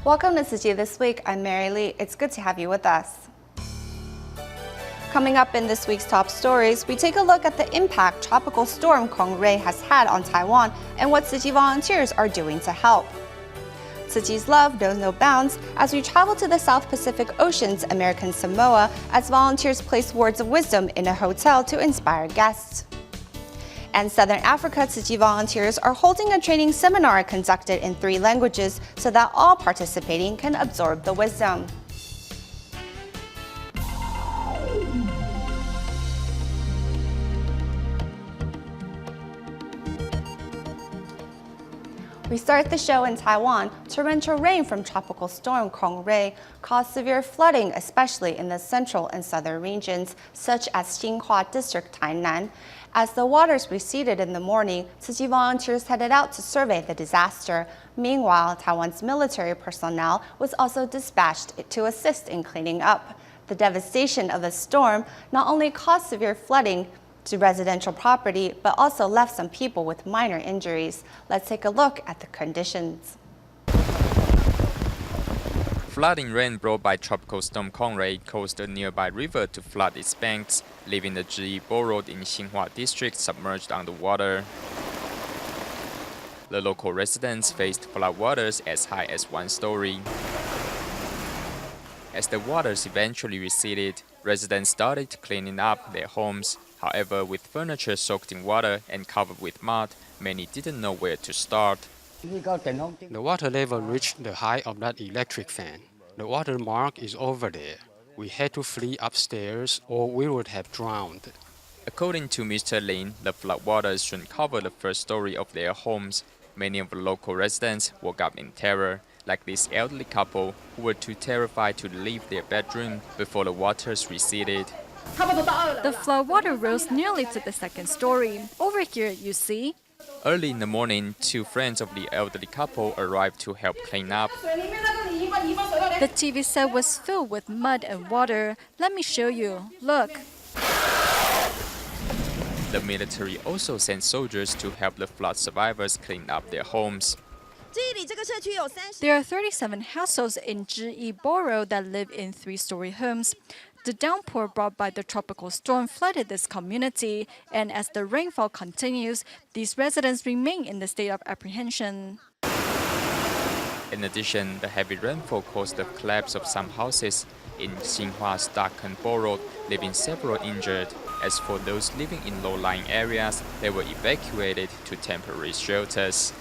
Welcome to Tzu Chi This Week. I'm Mary Lee. It's good to have you with us. Coming up in this week's top stories, we take a look at the impact Tropical Storm Kong-Ray has had on Taiwan and what Tzu Chi volunteers are doing to help. Tzu Chi's love knows no bounds as we travel to the South Pacific Ocean's American Samoa as volunteers place words of wisdom in a hotel to inspire guests. And Southern Africa Tzu Chi volunteers are holding a training seminar conducted in 3 languages so that all participating can absorb the wisdom. We start the show in Taiwan. Torrential rain from Tropical Storm Kong-Ray caused severe flooding, especially in the central and southern regions, such as Xinhua District, Tainan. As the waters receded in the morning, Tzu Chi volunteers headed out to survey the disaster. Meanwhile, Taiwan's military personnel was also dispatched to assist in cleaning up. The devastation of the storm not only caused severe flooding to residential property, but also left some people with minor injuries. Let's take a look at the conditions. Flooding rain brought by Tropical Storm Kong-Ray caused a nearby river to flood its banks, leaving the Zhi Borough in Xinhua District submerged underwater. The local residents faced floodwaters as high as 1 story. As the waters eventually receded, residents started cleaning up their homes. However, with furniture soaked in water and covered with mud, many didn't know where to start. The water level reached the height of that electric fan. The water mark is over there. We had to flee upstairs or we would have drowned. According to Mr. Lin, the floodwaters soon covered the first story of their homes. Many of the local residents woke up in terror, like this elderly couple who were too terrified to leave their bedroom before the waters receded. The floodwater rose nearly to the 2nd story. Over here, you see. Early in the morning, 2 friends of the elderly couple arrived to help clean up. The TV set was filled with mud and water. Let me show you. Look. The military also sent soldiers to help the flood survivors clean up their homes. There are 37 households in Zhi Borough that live in 3-story homes. The downpour brought by the tropical storm flooded this community, and as the rainfall continues, these residents remain in the state of apprehension. In addition, the heavy rainfall caused the collapse of some houses in Xinhua's darkened borough, leaving several injured. As for those living in low-lying areas, they were evacuated to temporary shelters.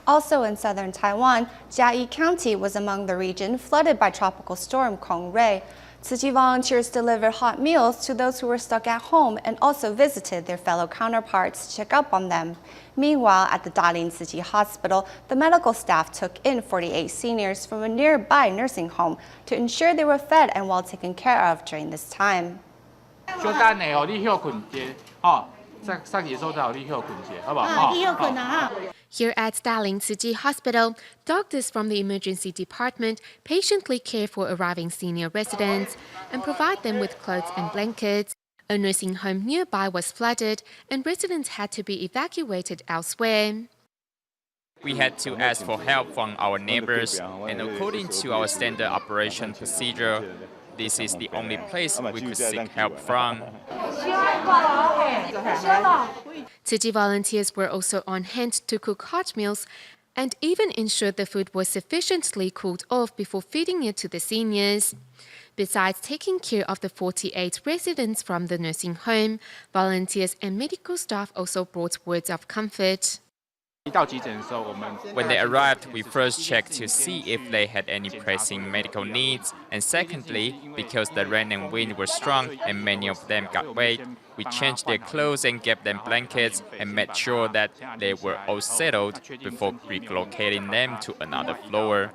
Also in southern Taiwan, Jiayi County was among the region flooded by Tropical Storm Kong-Ray. Tzu Chi volunteers delivered hot meals to those who were stuck at home and also visited their fellow counterparts to check up on them. Meanwhile, at the Dalian Tzu Chi Hospital, the medical staff took in 48 seniors from a nearby nursing home to ensure they were fed and well taken care of during this time. Here at Dalian Tzu Chi Hospital, doctors from the emergency department patiently care for arriving senior residents and provide them with clothes and blankets. A nursing home nearby was flooded and residents had to be evacuated elsewhere. We had to ask for help from our neighbors, and according to our standard operation procedure, this is the only place we could seek help from. Tzu Chi volunteers were also on hand to cook hot meals and even ensured the food was sufficiently cooled off before feeding it to the seniors. Besides taking care of the 48 residents from the nursing home, volunteers and medical staff also brought words of comfort. When they arrived, we first checked to see if they had any pressing medical needs, and secondly, because the rain and wind were strong and many of them got wet, we changed their clothes and gave them blankets and made sure that they were all settled before relocating them to another floor.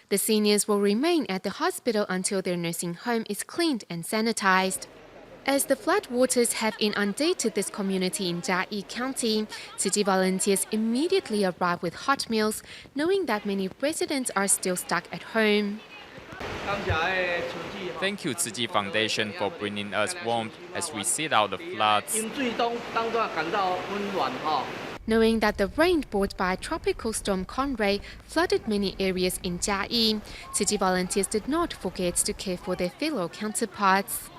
The seniors will remain at the hospital until their nursing home is cleaned and sanitized. As the floodwaters have inundated this community in Jiayi County, Tzu Chi volunteers immediately arrived with hot meals, knowing that many residents are still stuck at home. Thank you, Tzu Chi Foundation, for bringing us warmth as we sit out the floods. Knowing that the rain brought by Tropical Storm Conray flooded many areas in Jiayi, Tzu Chi volunteers did not forget to care for their fellow counterparts.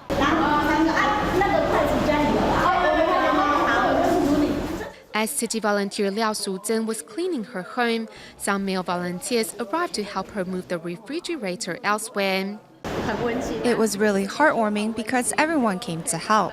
As Tzu Chi volunteer Liao Shuzhen was cleaning her home, some male volunteers arrived to help her move the refrigerator elsewhere. It was really heartwarming because everyone came to help.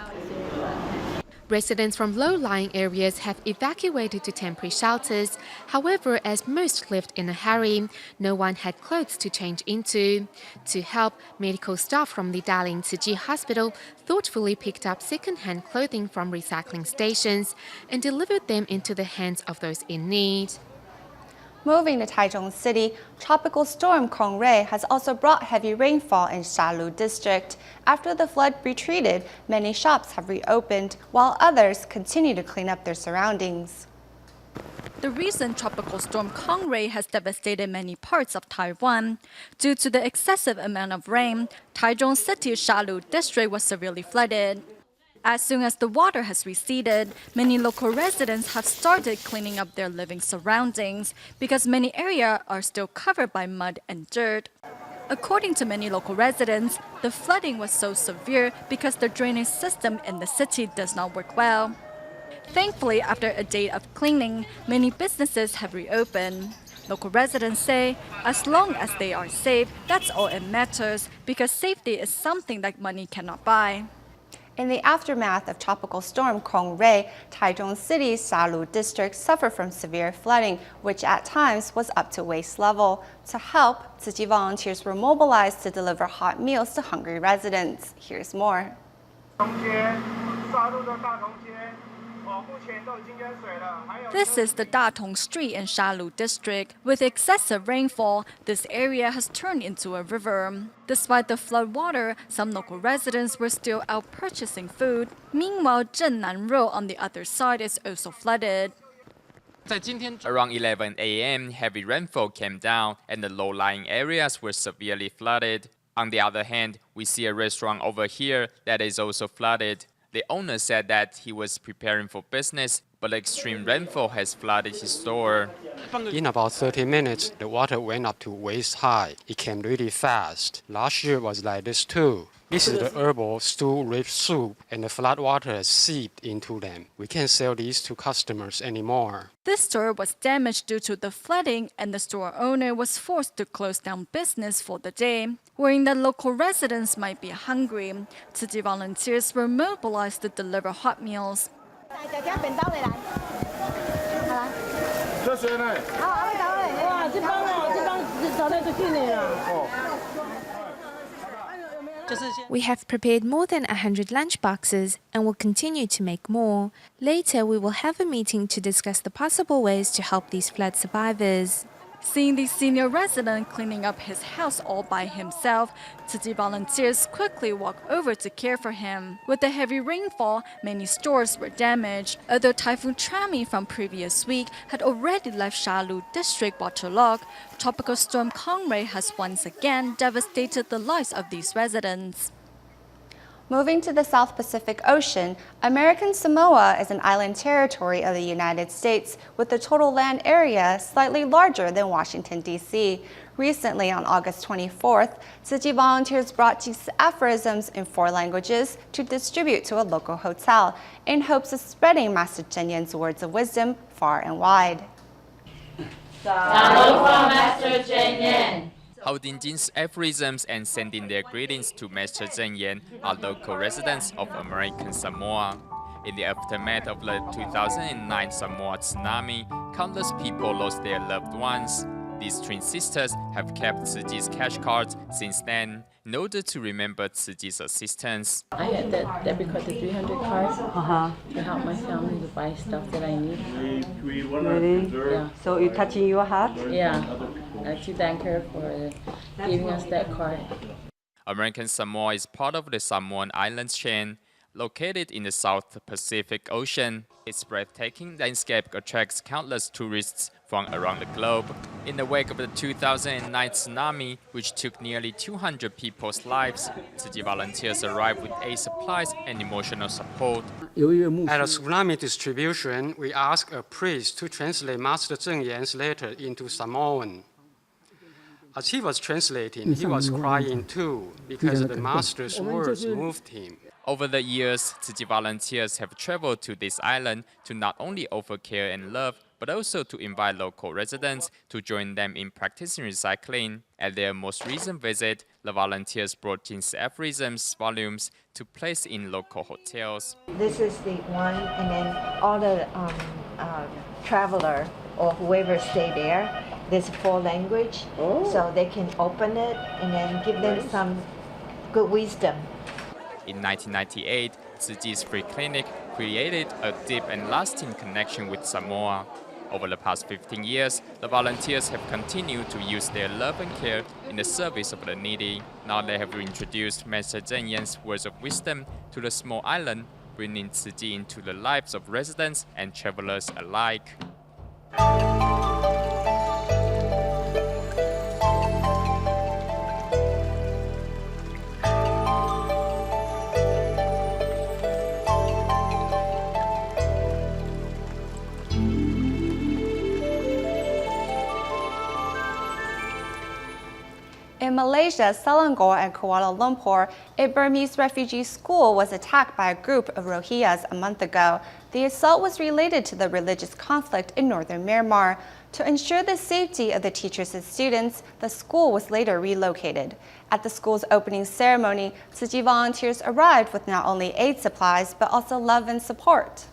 Residents from low-lying areas have evacuated to temporary shelters. However, as most lived in a hurry, no one had clothes to change into. To help, medical staff from the Dalian Tzu Chi Hospital thoughtfully picked up second-hand clothing from recycling stations and delivered them into the hands of those in need. Moving to Taichung City, Tropical Storm Conray has also brought heavy rainfall in Shalu District. After the flood retreated, many shops have reopened, while others continue to clean up their surroundings. The recent Tropical Storm Conray has devastated many parts of Taiwan. Due to the excessive amount of rain, Taichung City's Shalu District was severely flooded. As soon as the water has receded, many local residents have started cleaning up their living surroundings because many areas are still covered by mud and dirt. According to many local residents, the flooding was so severe because the drainage system in the city does not work well. Thankfully, after a day of cleaning, many businesses have reopened. Local residents say, as long as they are safe, that's all it matters because safety is something that money cannot buy. In the aftermath of Tropical Storm Conray, Taichung City's Shalu District suffered from severe flooding, which at times was up to waist level. To help, Tzu Chi volunteers were mobilized to deliver hot meals to hungry residents. Here's more. This is the Datong Street in Shalu District. With excessive rainfall, this area has turned into a river. Despite the flood water, some local residents were still out purchasing food. Meanwhile, Zhennan Road on the other side is also flooded. Around 11 a.m., heavy rainfall came down and the low-lying areas were severely flooded. On the other hand, we see a restaurant over here that is also flooded. The owner said that he was preparing for business, but extreme rainfall has flooded his store. In about 30 minutes, the water went up to waist high. It came really fast. Last year was like this too. This is the herbal stew rib soup, and the flood water has seeped into them. We can't sell these to customers anymore. This store was damaged due to the flooding, and the store owner was forced to close down business for the day. Worrying that local residents might be hungry, Tzu Chi volunteers were mobilized to deliver hot meals. We have prepared more than 100 lunch boxes and will continue to make more. Later, we will have a meeting to discuss the possible ways to help these flood survivors. Seeing the senior resident cleaning up his house all by himself, Tzu Chi volunteers quickly walk over to care for him. With the heavy rainfall, many stores were damaged. Although Typhoon Trami from previous week had already left Shalu District waterlogged, Tropical Storm Conray has once again devastated the lives of these residents. Moving to the South Pacific Ocean, American Samoa is an island territory of the United States with a total land area slightly larger than Washington, D.C. Recently, on August 24th, Tzu Chi volunteers brought these aphorisms in 4 languages to distribute to a local hotel in hopes of spreading Master Cheng Yen's words of wisdom far and wide. Aloha, Master Cheng Yen. Holding Jin's aphorisms and sending their greetings to Master Cheng Yen are local residents of American Samoa. In the aftermath of the 2009 Samoa tsunami, countless people lost their loved ones. These twin sisters have kept Tzu Chi's cash cards since then in order to remember Tzu Chi's assistance. I had that debit card, the 300 card, to help my family to buy stuff that I need. Really? Yeah. So it's touching your heart? Yeah. I like to thank her for giving us that card. American Samoa is part of the Samoan Islands chain, located in the South Pacific Ocean. Its breathtaking landscape attracts countless tourists from around the globe. In the wake of the 2009 tsunami, which took nearly 200 people's lives, Tzu Chi volunteers arrived with aid supplies and emotional support. At a tsunami distribution, we asked a priest to translate Master Zheng Yan's letter into Samoan. As he was translating, he was crying too, because the Master's words moved him. Over the years, Tzu Chi volunteers have traveled to this island to not only offer care and love, but also to invite local residents to join them in practicing recycling. At their most recent visit, the volunteers brought in aphorisms volumes to place in local hotels. This is the one, and then all the traveler or whoever stay there, there's 4 language, so they can open it and then give them some good wisdom. In 1998, Tzu Chi's free clinic created a deep and lasting connection with Samoa. Over the past 15 years, the volunteers have continued to use their love and care in the service of the needy. Now they have introduced Master Zheng Yan's words of wisdom to the small island, bringing Tzu Chi into the lives of residents and travelers alike. In Malaysia, Selangor, and Kuala Lumpur, a Burmese refugee school was attacked by a group of Rohingyas a month ago. The assault was related to the religious conflict in northern Myanmar. To ensure the safety of the teachers and students, the school was later relocated. At the school's opening ceremony, Tzu Chi volunteers arrived with not only aid supplies, but also love and support.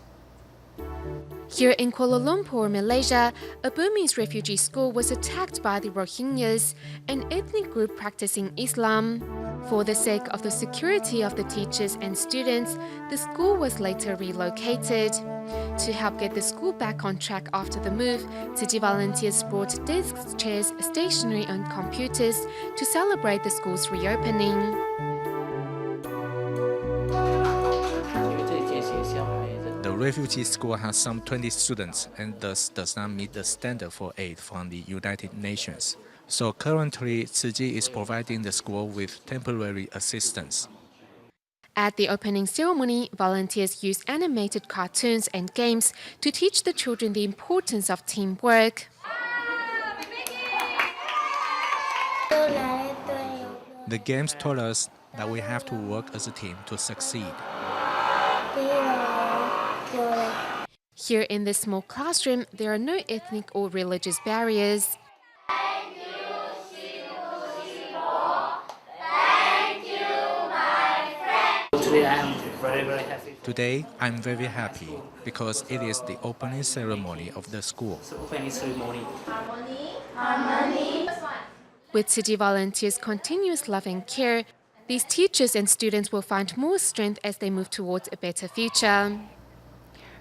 Here in Kuala Lumpur, Malaysia, a Burmese refugee school was attacked by the Rohingyas, an ethnic group practicing Islam. For the sake of the security of the teachers and students, the school was later relocated. To help get the school back on track after the move, Tzu Chi volunteers brought desks, chairs, stationery, and computers to celebrate the school's reopening. The refugee school has some 20 students and thus does not meet the standard for aid from the United Nations. So currently, Tzu Chi is providing the school with temporary assistance. At the opening ceremony, volunteers used animated cartoons and games to teach the children the importance of teamwork. The games taught us that we have to work as a team to succeed. Here in this small classroom, there are no ethnic or religious barriers. Today, I'm very happy because it is the opening ceremony of the school. With Tzu Chi volunteers' continuous love and care, these teachers and students will find more strength as they move towards a better future.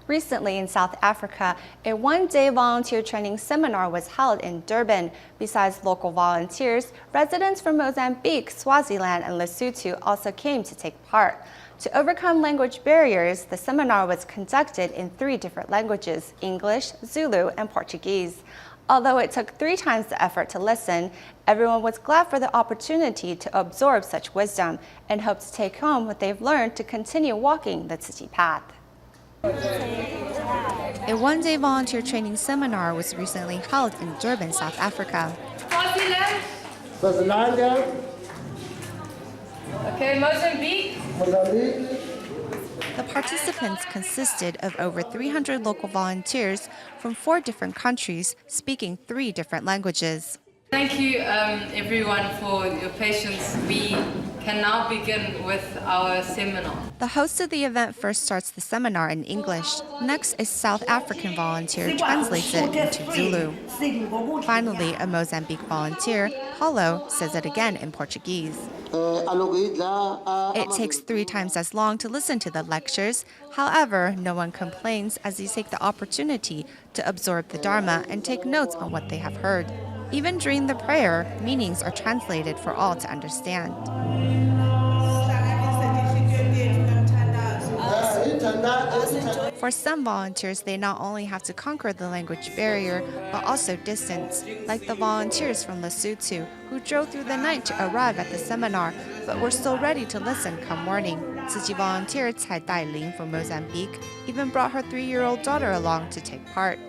Recently in South Africa, a one-day volunteer training seminar was held in Durban. Besides local volunteers, residents from Mozambique, Swaziland, and Lesotho also came to take part. To overcome language barriers, the seminar was conducted in 3 different languages: English, Zulu, and Portuguese. Although it took 3 times the effort to listen, everyone was glad for the opportunity to absorb such wisdom and hoped to take home what they've learned to continue walking the Tzu Chi path. A one-day volunteer training seminar was recently held in Durban, South Africa. Okay, Mozambique. The participants consisted of over 300 local volunteers from 4 different countries speaking 3 different languages. Thank you, everyone, for your patience. We can now begin with our seminar. The host of the event first starts the seminar in English. Next, a South African volunteer translates it into Zulu. Finally, a Mozambique volunteer, Paulo, says it again in Portuguese. It takes 3 times as long to listen to the lectures. However, no one complains as they take the opportunity to absorb the Dharma and take notes on what they have heard. Even during the prayer, meanings are translated for all to understand. For some volunteers, they not only have to conquer the language barrier, but also distance, like the volunteers from Lesotho, who drove through the night to arrive at the seminar, but were still ready to listen come morning. Tzu Chi volunteer Cai Dailin from Mozambique even brought her 3-year-old daughter along to take part.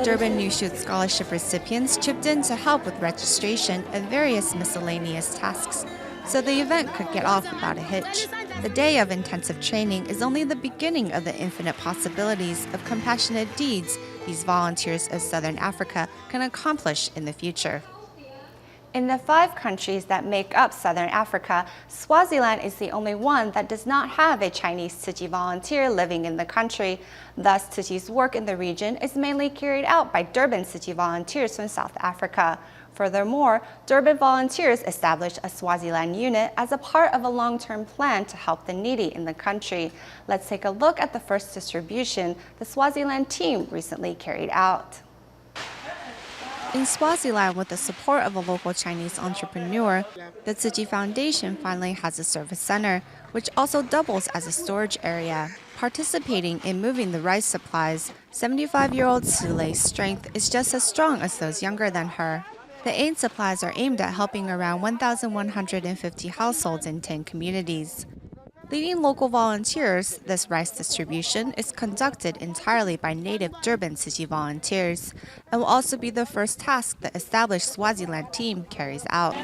Durban New Shoot Scholarship recipients chipped in to help with registration and various miscellaneous tasks, so the event could get off without a hitch. The day of intensive training is only the beginning of the infinite possibilities of compassionate deeds these volunteers of Southern Africa can accomplish in the future. In the 5 countries that make up Southern Africa, Swaziland is the only one that does not have a Chinese Tzu Chi volunteer living in the country. Thus, Tzu Chi's work in the region is mainly carried out by Durban Tzu Chi volunteers from South Africa. Furthermore, Durban volunteers established a Swaziland unit as a part of a long-term plan to help the needy in the country. Let's take a look at the first distribution the Swaziland team recently carried out. In Swaziland, with the support of a local Chinese entrepreneur, the Tzu Chi Foundation finally has a service center, which also doubles as a storage area. Participating in moving the rice supplies, 75-year-old Sulei's strength is just as strong as those younger than her. The aid supplies are aimed at helping around 1,150 households in 10 communities. Leading local volunteers, this rice distribution is conducted entirely by native Durban Tzu Chi volunteers and will also be the first task the established Swaziland team carries out.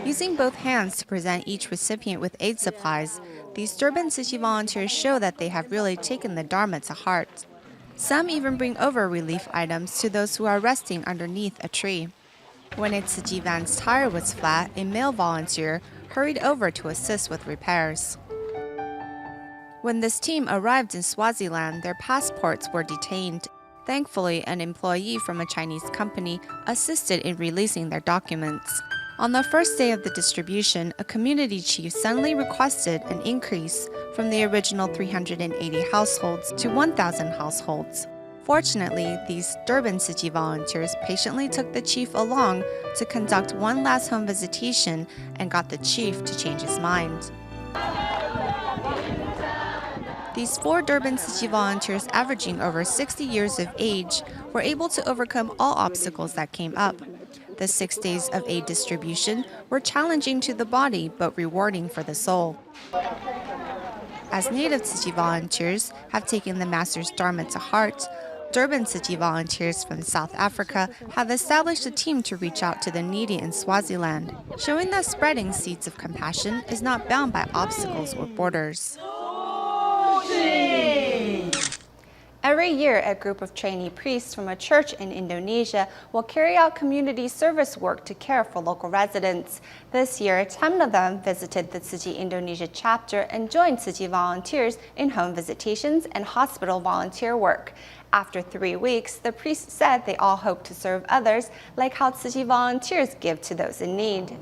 Using both hands to present each recipient with aid supplies, these Durban Tzu Chi volunteers show that they have really taken the Dharma to heart. Some even bring over relief items to those who are resting underneath a tree. When a Tzu Chi van's tire was flat, a male volunteer hurried over to assist with repairs. When this team arrived in Swaziland, their passports were detained. Thankfully, an employee from a Chinese company assisted in releasing their documents. On the first day of the distribution, a community chief suddenly requested an increase from the original 380 households to 1,000 households. Fortunately, these Durban Tzu Chi volunteers patiently took the chief along to conduct one last home visitation and got the chief to change his mind. These 4 Durban Tzu Chi volunteers, averaging over 60 years of age, were able to overcome all obstacles that came up. The 6 days of aid distribution were challenging to the body but rewarding for the soul. As native Tzu Chi volunteers have taken the Master's Dharma to heart, Durban Tzu Chi volunteers from South Africa have established a team to reach out to the needy in Swaziland, showing that spreading seeds of compassion is not bound by obstacles or borders. Every year, a group of trainee priests from a church in Indonesia will carry out community service work to care for local residents. This year, 10 of them visited the Tzu Chi Indonesia chapter and joined Tzu Chi volunteers in home visitations and hospital volunteer work. After 3 weeks, the priests said they all hope to serve others, like how Tzu Chi volunteers give to those in need.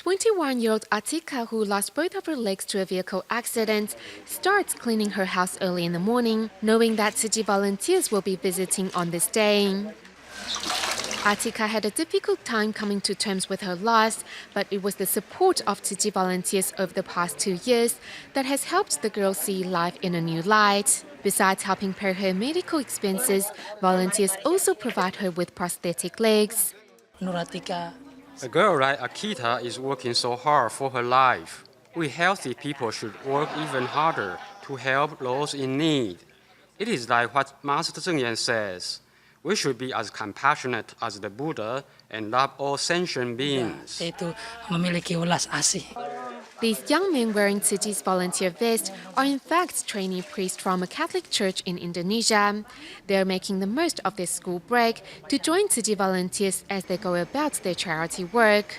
21-year-old Atika, who lost both of her legs to a vehicle accident, starts cleaning her house early in the morning, knowing that Tzu Chi volunteers will be visiting on this day. Atika had a difficult time coming to terms with her loss, but it was the support of Tzu Chi volunteers over the past 2 years that has helped the girl see life in a new light. Besides helping pay her medical expenses, volunteers also provide her with prosthetic legs. A girl like Akita is working so hard for her life. We healthy people should work even harder to help those in need. It is like what Master Zhengyan says. We should be as compassionate as the Buddha and love all sentient beings. These young men wearing Tzu Chi's volunteer vest are in fact trainee priests from a Catholic church in Indonesia. They are making the most of their school break to join Tzu Chi volunteers as they go about their charity work.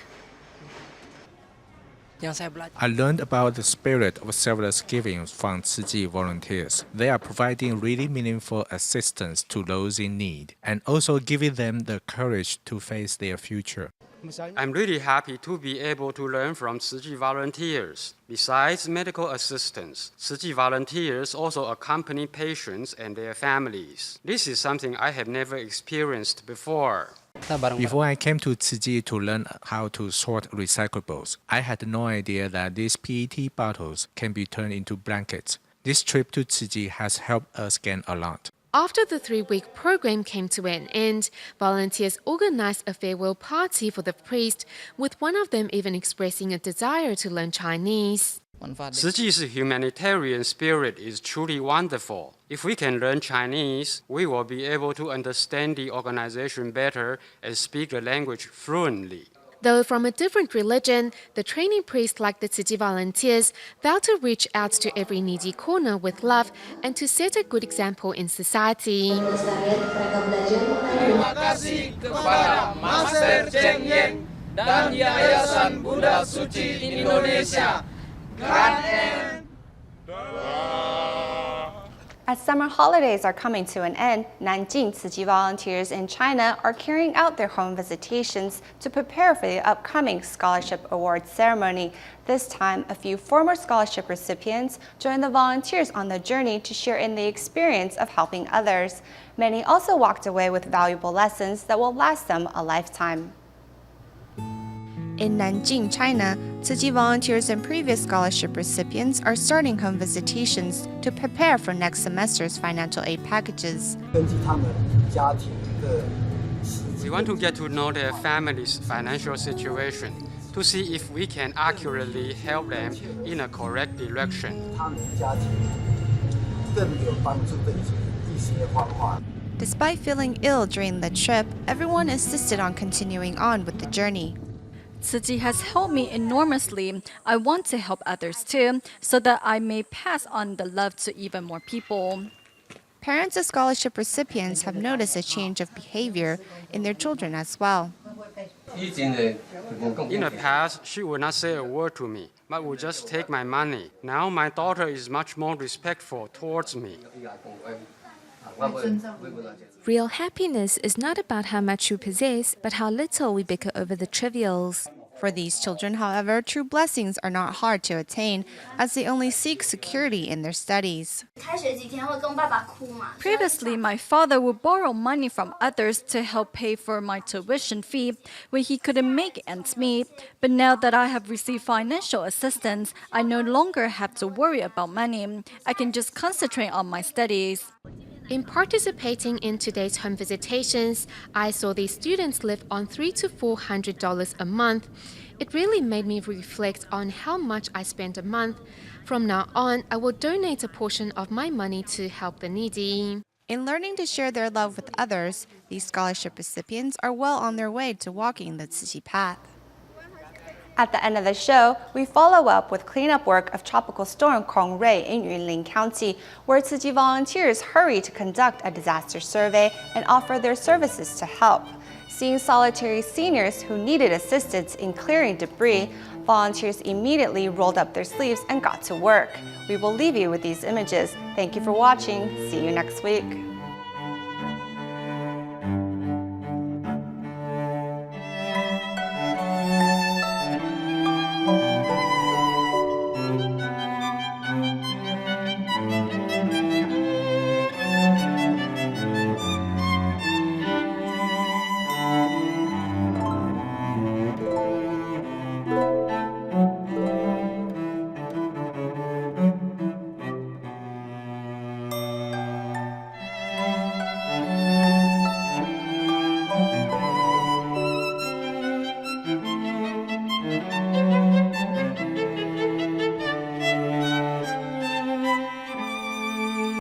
I learned about the spirit of selfless giving from Tzu Chi volunteers. They are providing really meaningful assistance to those in need and also giving them the courage to face their future. I'm really happy to be able to learn from Tzu Chi volunteers. Besides medical assistance, Tzu Chi volunteers also accompany patients and their families. This is something I have never experienced before. Before I came to Tzu Chi to learn how to sort recyclables, I had no idea that these PET bottles can be turned into blankets. This trip to Tzu Chi has helped us gain a lot. After the 3-week program came to an end, volunteers organized a farewell party for the priest, with one of them even expressing a desire to learn Chinese. Tzu Chi's humanitarian spirit is truly wonderful. If we can learn Chinese, we will be able to understand the organization better and speak the language fluently. Though from a different religion, the training priests, like the Tzu Chi volunteers, vow to reach out to every needy corner with love and to set a good example in society. Terima kasih kepada Master Cheng Yen dan Yayasan Buddha Suci Indonesia. As summer holidays are coming to an end, Nanjing Tzu Chi volunteers in China are carrying out their home visitations to prepare for the upcoming scholarship award ceremony. This time, a few former scholarship recipients joined the volunteers on the journey to share in the experience of helping others. Many also walked away with valuable lessons that will last them a lifetime. In Nanjing, China, Tzu Chi volunteers and previous scholarship recipients are starting home visitations to prepare for next semester's financial aid packages. We want to get to know their family's financial situation to see if we can accurately help them in a correct direction. Despite feeling ill during the trip, everyone insisted on continuing on with the journey. Tzu Chi has helped me enormously. I want to help others too, so that I may pass on the love to even more people. Parents of scholarship recipients have noticed a change of behavior in their children as well. In the past, she would not say a word to me, but would just take my money. Now my daughter is much more respectful towards me. Real happiness is not about how much you possess, but how little we bicker over the trivials. For these children, however, true blessings are not hard to attain, as they only seek security in their studies. Previously, my father would borrow money from others to help pay for my tuition fee when he couldn't make ends meet. But now that I have received financial assistance, I no longer have to worry about money. I can just concentrate on my studies. In participating in today's home visitations, I saw these students live on $300 to $400 a month. It really made me reflect on how much I spend a month. From now on, I will donate a portion of my money to help the needy. In learning to share their love with others, these scholarship recipients are well on their way to walking the Tzu Chi path. At the end of the show, we follow up with cleanup work of Tropical Storm Kong Rui in Yunlin County, where Tzu Chi volunteers hurry to conduct a disaster survey and offer their services to help. Seeing solitary seniors who needed assistance in clearing debris, volunteers immediately rolled up their sleeves and got to work. We will leave you with these images. Thank you for watching. See you next week.